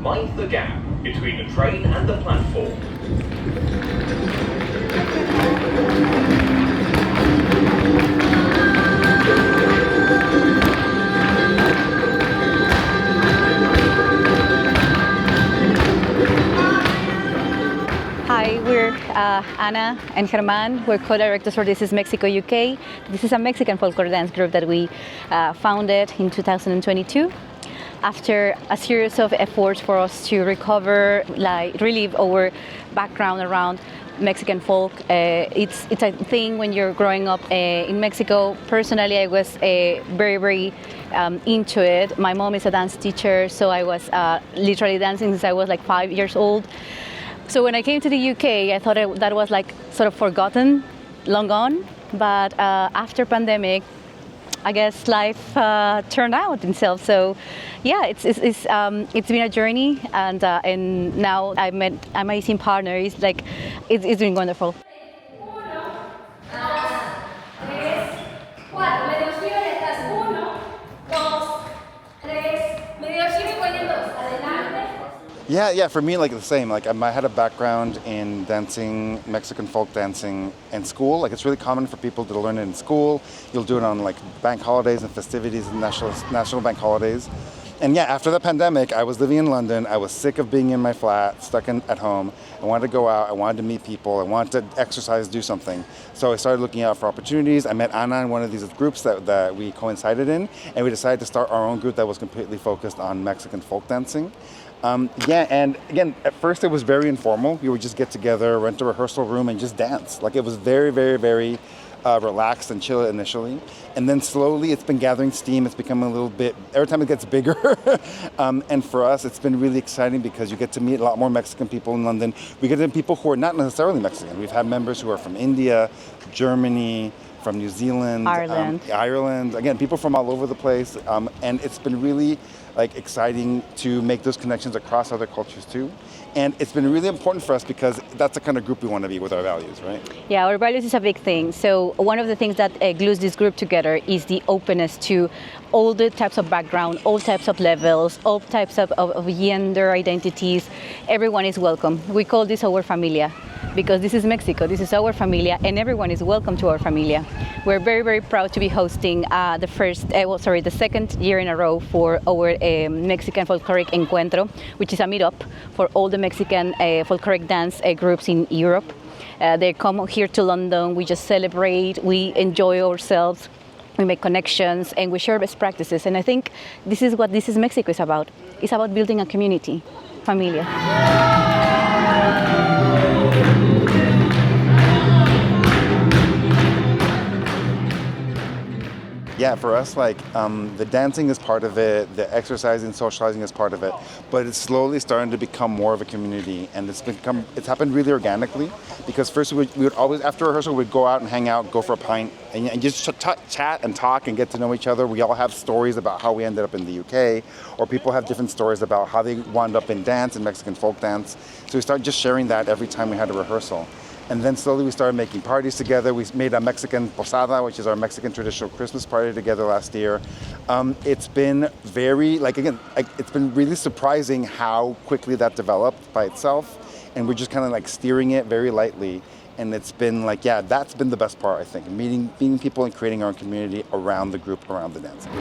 mind the gap between the train and the platform. Hi, we're Ana and Germán. We're co-directors for This is Mexico UK. This is a Mexican folklore dance group that we founded in 2022. After a series of efforts for us to recover, relive our background around Mexican folk. It's a thing when you're growing up in Mexico. Personally, I was very into it. My mom is a dance teacher, so I was literally dancing since I was like 5 years old. So when I came to the UK, I thought that was like sort of forgotten, long gone. But after pandemic, I guess life turned out itself. So yeah, it's been a journey, and now I met amazing partners. It's been wonderful. Yeah, for me, like the same. Like I had a background in dancing, Mexican folk dancing in school. Like it's really common for people to learn it in school. You'll do it on like bank holidays and festivities and national bank holidays. And yeah, after the pandemic, I was living in London. I was sick of being in my flat, stuck at home. I wanted to go out. I wanted to meet people. I wanted to exercise, do something. So I started looking out for opportunities. I met Ana in one of these groups that we coincided in, and we decided to start our own group that was completely focused on Mexican folk dancing. And again, at first it was very informal. We would just get together, rent a rehearsal room, and just dance. Like it was very relaxed and chill initially. And then slowly it's been gathering steam. It's become a little bit, every time it gets bigger. And for us, it's been really exciting because you get to meet a lot more Mexican people in London. We get to meet people who are not necessarily Mexican. We've had members who are from India, Germany, from New Zealand, Ireland, again, people from all over the place. And it's been really exciting to make those connections across other cultures too. And it's been really important for us because that's the kind of group we want to be with our values, right? Yeah, our values is a big thing. So one of the things that glues this group together is the openness to all the types of background, all types of levels, all types of gender identities. Everyone is welcome. We call this our familia, because this is Mexico, this is our familia, and everyone is welcome to our familia. We're very proud to be hosting the second year in a row for our Mexican Folkloric Encuentro, which is a meetup for all the Mexican folkloric dance groups in Europe. They come here to London, we just celebrate, we enjoy ourselves, we make connections, and we share best practices. And I think this is what This is Mexico is about. It's about building a community, familia. Yeah, for us, the dancing is part of it, the exercising, socializing is part of it, but it's slowly starting to become more of a community, and it's happened really organically, because first we would always, after rehearsal, we'd go out and hang out, go for a pint, and just chat and talk and get to know each other. We all have stories about how we ended up in the UK, or people have different stories about how they wound up in dance, in Mexican folk dance, so we started just sharing that every time we had a rehearsal. And then slowly we started making parties together. We made a Mexican posada, which is our Mexican traditional Christmas party, together last year. It's been it's been really surprising how quickly that developed by itself. And we're just kind of steering it very lightly. And it's been that's been the best part, I think, meeting people and creating our own community around the group, around the dancing.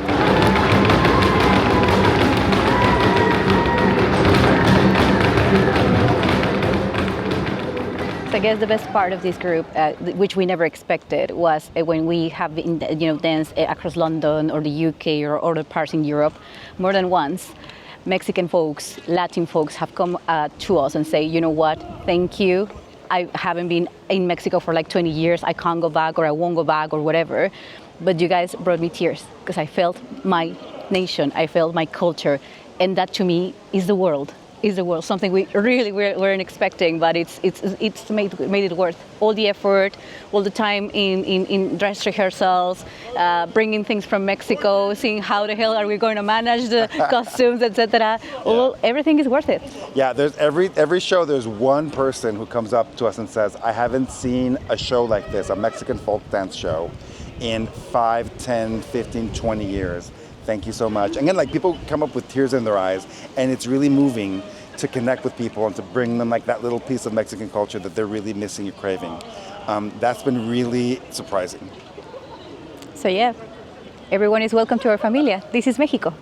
So I guess the best part of this group, which we never expected, was when we have danced across London or the UK or other parts in Europe more than once. Mexican folks, Latin folks have come to us and say, you know what, thank you. I haven't been in Mexico for 20 years. I can't go back, or I won't go back, or whatever. But you guys brought me tears because I felt my nation, I felt my culture, and that to me is the world. Something we really weren't expecting, but it's made it worth all the effort, all the time in dress rehearsals, bringing things from Mexico, seeing how the hell are we going to manage the costumes, etc. Everything is worth it. Yeah, there's every show there's one person who comes up to us and says, I haven't seen a show like this, a Mexican folk dance show, in 5, 10, 15, 20 years. Thank you so much. Again, like people come up with tears in their eyes, and it's really moving to connect with people and to bring them like that little piece of Mexican culture that they're really missing or craving. That's been really surprising. So yeah, everyone is welcome to our familia. This is Mexico.